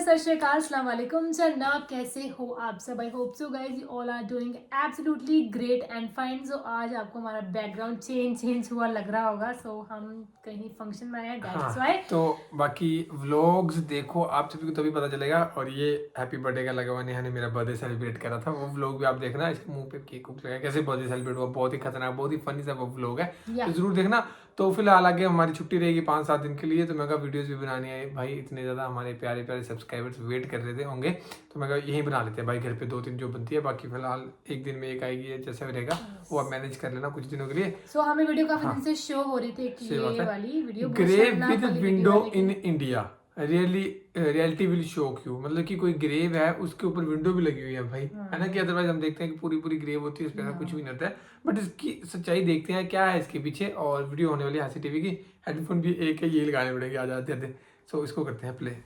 सत श्री अकाल, अस्सलाम वालेकुम जनाब, कैसे हो आप सब? I hope so guys you all are doing absolutely great and fine. So आज आपको हमारा बैकग्राउंड चेंज हुआ लग रहा होगा। सो हम कहीं फंक्शन में आए हैं, दैट्स व्हाई। हाँ, तो बाकी व्लॉग्स देखो आप सभी को तभी पता चलेगा। और ये हैप्पी बर्थडे का लगा हुआ, नेहा ने मेरा बर्थडे सेलिब्रेट करा था, वो व्लॉग भी आप देखना। इसके मुंह पे केक उक लगा, कैसे बर्थडे सेलिब्रेट हुआ, बहुत ही खतरनाक, बहुत ही फनी सा वो व्लॉग है, या तो जरूर देखना। तो फिलहाल आगे हमारी छुट्टी रहेगी 5-7 दिन के लिए, तो मैं कहा वीडियोस भी बनानी है भाई, इतने ज़्यादा हमारे प्यारे प्यारे सब्सक्राइबर्स वेट कर रहे थे होंगे, तो मैं कहा यहीं बना लेते हैं भाई, घर पे 2-3 जो बनती है, बाकी फिलहाल एक दिन में एक आएगी, जैसा भी रहेगा वो आप मैनेज कर लेना कुछ दिनों के लिए। सो हमें वीडियो काफी हाँ, दिन से शो हो रही थी कि सही बात ये है। वाली वीडियो बहुत ग्रेव शर्मनाक विद वाली वीडियो विंडो है, इन लेकिन India, really reality will shock you, मतलब कि कोई ग्रेव है उसके ऊपर विंडो भी लगी हुई है भाई, है ना। कि अदरवाइज हम देखते हैं कि पूरी पूरी ग्रेव होती है, इस पे ऐसा कुछ भी नहीं होता है, बट इसकी सच्चाई देखते हैं क्या है इसके पीछे। और वीडियो होने वाली है हासी टीवी की, हेडफोन भी एक है, ये लगाने पड़ेंगे आ जाते थे। सो इसको करते हैं प्ले।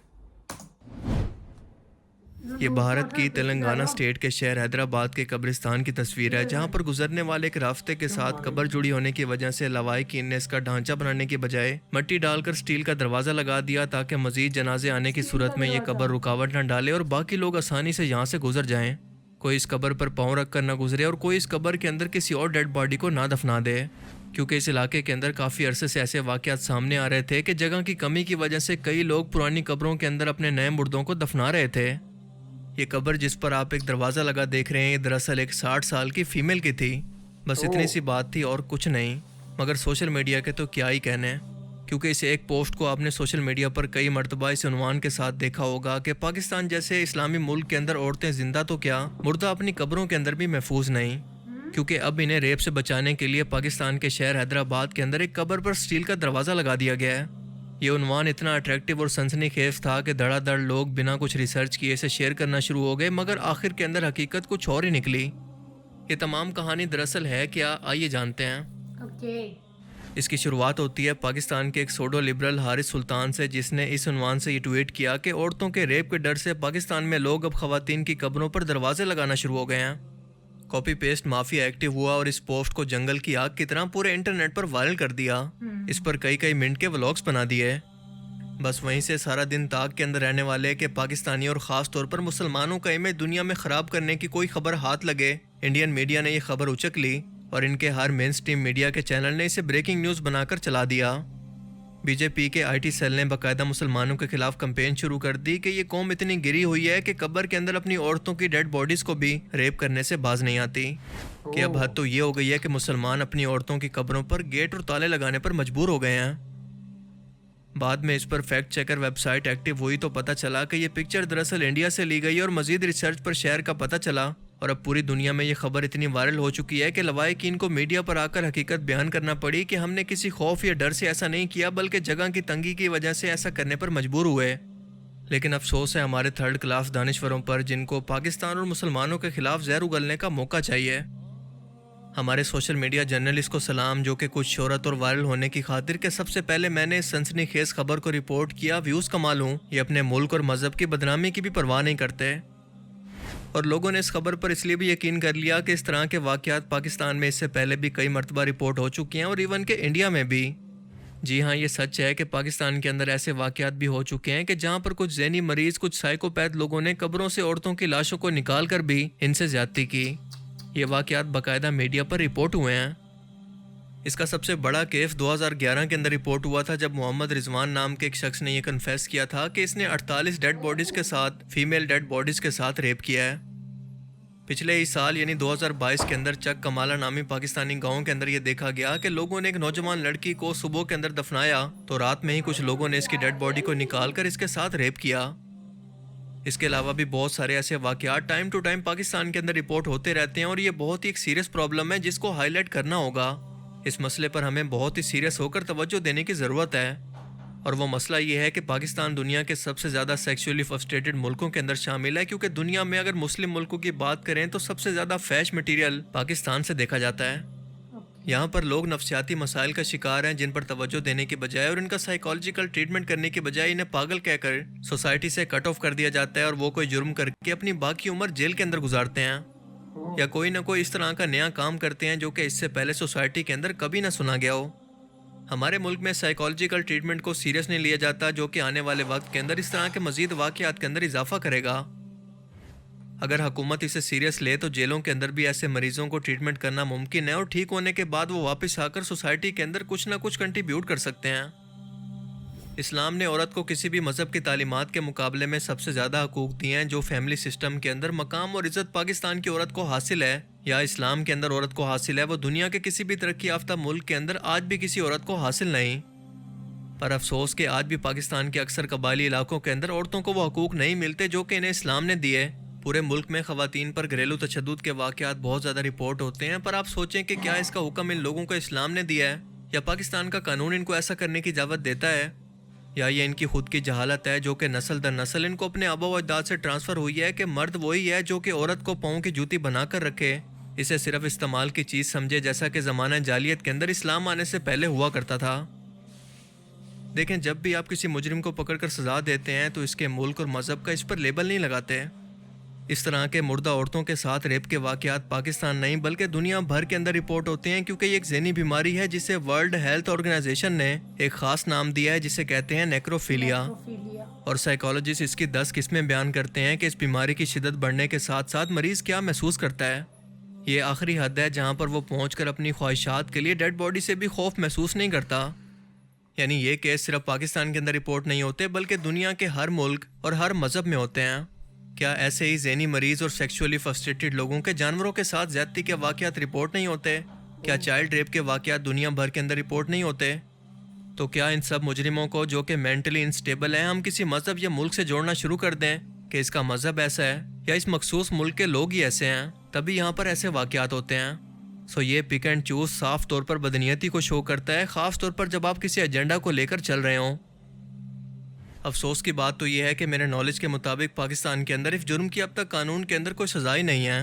ये भारत की तेलंगाना स्टेट के शहर हैदराबाद के कब्रिस्तान की तस्वीर है, जहां पर गुजरने वाले एक रास्ते के साथ कब्र जुड़ी होने की वजह से लवाहिकीन ने इसका ढांचा बनाने की बजाय मट्टी डालकर स्टील का दरवाजा लगा दिया, ताकि मजीद जनाजे आने की सूरत में ये कब्र रुकावट न डाले और बाकी लोग आसानी से यहाँ से गुजर जाएं। कोई इस कब्र पर पाँव रख कर न गुजरे और कोई इस कब्र के अंदर किसी और डेड बॉडी को ना दफना दे, क्योंकि इस इलाके के अंदर काफ़ी अरसे से ऐसे वाक़यात सामने आ रहे थे कि जगह की कमी की वजह से कई लोग पुरानी कब्रों के अंदर अपने नए मुर्दों को दफना रहे थे। ये कब्र जिस पर आप एक दरवाज़ा लगा देख रहे हैं, ये दरअसल एक 60 साल की फीमेल की थी। बस इतनी सी बात थी और कुछ नहीं। मगर सोशल मीडिया के तो क्या ही कहने, क्योंकि इस एक पोस्ट को आपने सोशल मीडिया पर कई मरतबा इस उन्वान के साथ देखा होगा कि पाकिस्तान जैसे इस्लामी मुल्क के अंदर औरतें जिंदा तो क्या, मुर्दा अपनी कब्रों के अंदर भी महफूज नहीं, क्योंकि अब इन्हें रेप से बचाने के लिए पाकिस्तान के शहर हैदराबाद के अंदर एक कब्र पर स्टील का दरवाज़ा लगा दिया गया है। ये उन्वान इतना अट्रैक्टिव और सनसनीखेज था कि धड़ाधड़ लोग बिना कुछ रिसर्च किए इसे शेयर करना शुरू हो गए, मगर आखिर के अंदर हकीकत कुछ और ही निकली। ये तमाम कहानी दरअसल है क्या, आइए जानते हैं। ओके। इसकी शुरुआत होती है पाकिस्तान के एक सोडो लिबरल हारिस सुल्तान से, जिसने इस उन्वान से ये ट्वीट किया कि औरतों के रेप के डर से पाकिस्तान में लोग अब खवातीन की कब्रों पर दरवाजे लगाना शुरू हो गए हैं। कॉपी पेस्ट माफिया एक्टिव हुआ और इस पोस्ट को जंगल की आग की तरह पूरे इंटरनेट पर वायरल कर दिया। इस पर कई कई मिनट के व्लॉग्स बना दिए। बस वहीं से सारा दिन ताक के अंदर रहने वाले कि पाकिस्तानी और ख़ास तौर पर मुसलमानों का इमेज दुनिया में ख़राब करने की कोई खबर हाथ लगे, इंडियन मीडिया ने यह खबर उचक ली और इनके हर मेन स्ट्रीम मीडिया के चैनल ने इसे ब्रेकिंग न्यूज़ बनाकर चला दिया। बीजेपी के आईटी सेल ने बाकायदा मुसलमानों के खिलाफ कंपेन शुरू कर दी कि ये कौम इतनी गिरी हुई है कि कब्र के अंदर अपनी औरतों की डेड बॉडीज़ को भी रेप करने से बाज नहीं आती, कि अब हद तो ये हो गई है कि मुसलमान अपनी औरतों की कब्रों पर गेट और ताले लगाने पर मजबूर हो गए हैं। बाद में इस पर फैक्ट चेकर वेबसाइट एक्टिव हुई तो पता चला कि ये पिक्चर दरअसल इंडिया से ली गई और मजीद रिसर्च पर शहर का पता चला और अब पूरी दुनिया में ये खबर इतनी वायरल हो चुकी है कि लवाहिकीन को मीडिया पर आकर हकीकत बयान करना पड़ी कि हमने किसी खौफ या डर से ऐसा नहीं किया, बल्कि जगह की तंगी की वजह से ऐसा करने पर मजबूर हुए। लेकिन अफसोस है हमारे थर्ड क्लास दानिश्वरों पर, जिनको पाकिस्तान और मुसलमानों के खिलाफ जहर उगलने का मौका चाहिए। हमारे सोशल मीडिया जर्नलिस्ट को सलाम, जो कि कुछ शोहरत और वायरल होने की खातिर के सबसे पहले मैंने इस सनसनीखेज खबर को रिपोर्ट किया, व्यूज़ कमा लूँ। ये अपने मुल्क और मज़हब की बदनामी की भी परवाह नहीं करते और लोगों ने इस खबर पर इसलिए भी यकीन कर लिया कि इस तरह के वाक़यात पाकिस्तान में इससे पहले भी कई मरतबा रिपोर्ट हो चुकी हैं और इवन के इंडिया में भी। जी हाँ, ये सच है कि पाकिस्तान के अंदर ऐसे वाक़यात भी हो चुके हैं कि जहाँ पर कुछ ज़हनी मरीज़, कुछ साइकोपैथ लोगों ने कब्रों से औरतों की लाशों को निकाल कर भी इनसे ज़्यादती की। ये वाक़यात बाकायदा मीडिया पर रिपोर्ट हुए हैं। इसका सबसे बड़ा केस 2011 के अंदर रिपोर्ट हुआ था, जब मोहम्मद रिजवान नाम के एक शख्स ने यह कन्फेस किया था कि इसने 48 डेड बॉडीज़ के साथ, फीमेल डेड बॉडीज़ के साथ रेप किया है। पिछले ही साल यानी 2022 के अंदर चक कमाला नामी पाकिस्तानी गांव के अंदर ये देखा गया कि लोगों ने एक नौजवान लड़की को सुबह के अंदर दफनाया तो रात में ही कुछ लोगों ने इसकी डेड बॉडी को निकाल कर इसके साथ रेप किया। इसके अलावा भी बहुत सारे ऐसे वाक़यात टाइम टू टाइम पाकिस्तान के अंदर रिपोर्ट होते रहते हैं और ये बहुत ही एक सीरियस प्रॉब्लम है जिसको हाईलाइट करना होगा। इस मसले पर हमें बहुत ही सीरियस होकर तवज्जो देने की ज़रूरत है और वो मसला ये है कि पाकिस्तान दुनिया के सबसे ज़्यादा सेक्सुअली फ्रस्ट्रेटेड मुल्कों के अंदर शामिल है, क्योंकि दुनिया में अगर मुस्लिम मुल्कों की बात करें तो सबसे ज़्यादा फैश मटीरियल पाकिस्तान से देखा जाता है। यहाँ पर लोग नफ्सियाती मसाइल का शिकार हैं, जिन पर तवज्जो देने के बजाय और इनका साइकोलॉजिकल ट्रीटमेंट करने के बजाय इन्हें पागल कहकर सोसाइटी से कट ऑफ कर दिया जाता है और वो कोई जुर्म करके अपनी बाकी उम्र जेल के अंदर गुजारते हैं या कोई ना कोई इस तरह का नया काम करते हैं जो कि इससे पहले सोसाइटी के अंदर कभी ना सुना गया हो। हमारे मुल्क में साइकोलॉजिकल ट्रीटमेंट को सीरियस नहीं लिया जाता, जो कि आने वाले वक्त के अंदर इस तरह के मजीद वाक़यात के अंदर इजाफा करेगा। अगर हुकूमत इसे सीरियस ले तो जेलों के अंदर भी ऐसे मरीजों को ट्रीटमेंट करना मुमकिन है और ठीक होने के बाद वो वापस आकर सोसाइटी के अंदर कुछ ना कुछ कंट्रीब्यूट कर सकते हैं। इस्लाम ने औरत को किसी भी मज़हब की तालीमात के मुकाबले में सबसे ज़्यादा हकूक़ दिए हैं। जो फैमिली सिस्टम के अंदर मकाम और इज़्ज़त पाकिस्तान की औरत को हासिल है या इस्लाम के अंदर औरत को हासिल है, वो दुनिया के किसी भी तरक्की याफ्ता मुल्क के अंदर आज भी किसी औरत को हासिल नहीं। पर अफसोस कि आज भी पाकिस्तान के अक्सर कबायली इलाकों के अंदर औरतों को वो हकूक़ नहीं मिलते जो कि इन्हें इस्लाम ने दिए। पूरे मुल्क में ख़वातीन पर घरेलू तशद्दुद के वाक़यात बहुत ज़्यादा रिपोर्ट होते हैं, पर आप सोचें कि क्या इसका हुक्म इन लोगों को इस्लाम ने दिया है या पाकिस्तान का कानून इनको ऐसा करने की इजाज़त देता है, या ये इनकी खुद की जहालत है जो कि नस्ल दर नस्ल इनको अपने आबा व अजदाद से ट्रांसफ़र हुई है कि मर्द वही है जो कि औरत को पाँव की जूती बना कर रखे, इसे सिर्फ इस्तेमाल की चीज़ समझे, जैसा कि ज़माना जालियत के अंदर इस्लाम आने से पहले हुआ करता था। देखें, जब भी आप किसी मुजरिम को पकड़कर सज़ा देते हैं तो इसके मुल्क और मज़हब का इस पर लेबल नहीं लगाते। इस तरह के मुर्दा औरतों के साथ रेप के वाक़यात पाकिस्तान नहीं बल्कि दुनिया भर के अंदर रिपोर्ट होते हैं, क्योंकि ये एक ज़हनी बीमारी है जिसे वर्ल्ड हेल्थ ऑर्गेनाइजेशन ने एक ख़ास नाम दिया है जिसे कहते हैं नेक्रोफीलिया। और साइकोलॉजिस्ट इसकी 10 किस्में बयान करते हैं कि इस बीमारी की शिद्दत बढ़ने के साथ साथ मरीज़ क्या महसूस करता है। ये आखिरी हद है जहाँ पर वो पहुँचकर अपनी ख्वाहिशात के लिए डेड बॉडी से भी खौफ महसूस नहीं करता। यानी ये केस सिर्फ पाकिस्तान के अंदर रिपोर्ट नहीं होते बल्कि दुनिया के हर मुल्क और हर मज़हब में होते हैं। क्या ऐसे ही ज़हनी मरीज़ और सेक्सुअली फ्रस्ट्रेटेड लोगों के जानवरों के साथ ज़्यादती के वाक़यात रिपोर्ट नहीं होते? क्या चाइल्ड रेप के वाक़यात दुनिया भर के अंदर रिपोर्ट नहीं होते? तो क्या इन सब मुजरिमों को जो कि मेंटली अनस्टेबल हैं हम किसी मज़हब या मुल्क से जोड़ना शुरू कर दें कि इसका मज़हब ऐसा है या इस मखसूस मुल्क के लोग ही ऐसे हैं, तभी यहाँ पर ऐसे वाक़यात होते हैं? सो ये पिक एंड चूज़ साफ तौर पर बदनीयती को शो करता है, ख़ास तौर पर जब आप किसी एजेंडा को लेकर चल रहे हों। अफसोस की बात तो यह है कि मेरे नॉलेज के मुताबिक पाकिस्तान के अंदर इस जुर्म की अब तक कानून के अंदर कोई सज़ा ही नहीं है।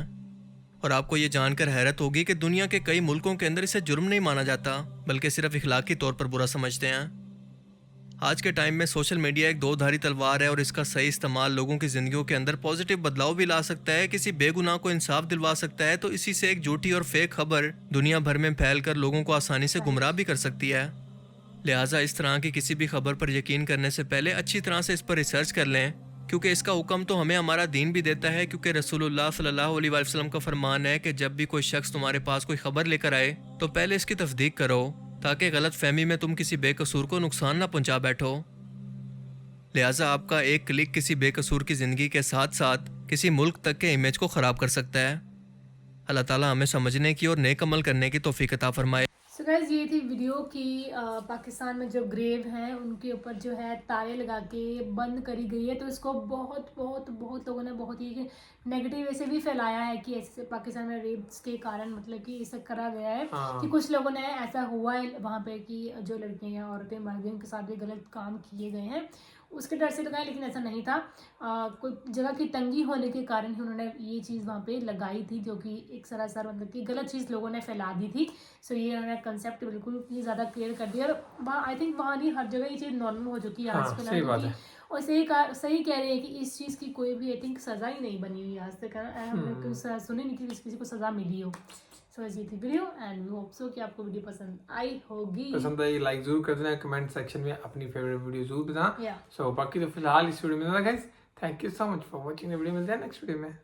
और आपको ये जानकर हैरत होगी कि दुनिया के कई मुल्कों के अंदर इसे जुर्म नहीं माना जाता बल्कि सिर्फ इखलाकी तौर पर बुरा समझते हैं। आज के टाइम में सोशल मीडिया एक दो-धारी तलवार है और इसका सही इस्तेमाल लोगों की ज़िंदगियों के अंदर पॉजिटिव बदलाव भी ला सकता है, किसी बेगुनाह को इंसाफ दिलवा सकता है, तो इसी से एक झूठी और फेक खबर दुनिया भर में फैल कर लोगों को आसानी से गुमराह भी कर सकती है। लिहाजा इस तरह की किसी भी खबर पर यकीन करने से पहले अच्छी तरह से इस पर रिसर्च कर लें, क्योंकि इसका हुक्म तो हमें हमारा दीन भी देता है, क्योंकि रसूलुल्लाह सल्लल्लाहु अलैहि वसल्लम का फरमान है कि जब भी कोई शख्स तुम्हारे पास कोई खबर लेकर आए तो पहले इसकी तस्दीक करो, ताकि गलत फहमी में तुम किसी बेकसूर को नुकसान ना पहुंचा बैठो। लिहाजा आपका एक क्लिक किसी बेकसूर की ज़िंदगी के साथ साथ किसी मुल्क तक के इमेज को ख़राब कर सकता है। अल्लाह ताला हमें समझने की और नेक अमल करने की तौफीक अता फरमाए। सो गाइस, ये थी वीडियो कि पाकिस्तान में जो ग्रेव हैं उनके ऊपर जो है ताले लगा के बंद करी गई है, तो इसको बहुत लोगों ने बहुत ही नेगेटिव वैसे भी फैलाया है कि ऐसे पाकिस्तान में रेप्स के कारण मतलब कि इसे करा गया है कि कुछ लोगों ने ऐसा हुआ है वहाँ पे कि जो लड़कियाँ या औरतें मर गई उनके साथ भी गलत काम किए गए हैं, उसके डर से लगाया, लेकिन ऐसा नहीं था। कोई जगह की तंगी होने के कारण ही उन्होंने ये चीज़ वहाँ पे लगाई थी, जो कि एक सरासर मतलब कि गलत चीज़ लोगों ने फैला दी थी। सो ये उन्होंने कंसेप्ट बिल्कुल ही ज़्यादा क्लियर कर दिया, और वहाँ आई थिंक वहाँ नहीं हर जगह ये चीज़ नॉर्मल हो चुकी है आजकल। सही बात है। और सही कह रहे हैं कि इस चीज़ की कोई भी आई थिंक सज़ा ही नहीं बनी हुई आज तक, हमने सुनी नहीं कि किसी को सज़ा मिली हो। सो ये थी video and we hope so कि आपको वीडियो पसंद आई होगी। पसंद आई लाइक जरूर कर देना, कमेंट सेक्शन में अपनी फेवरेट वीडियो जरूर बताना। Yeah. सो बाकी तो फिलहाल इस वीडियो में guys, thank you so much for watching the video. मिलते हैं नेक्स्ट वीडियो में।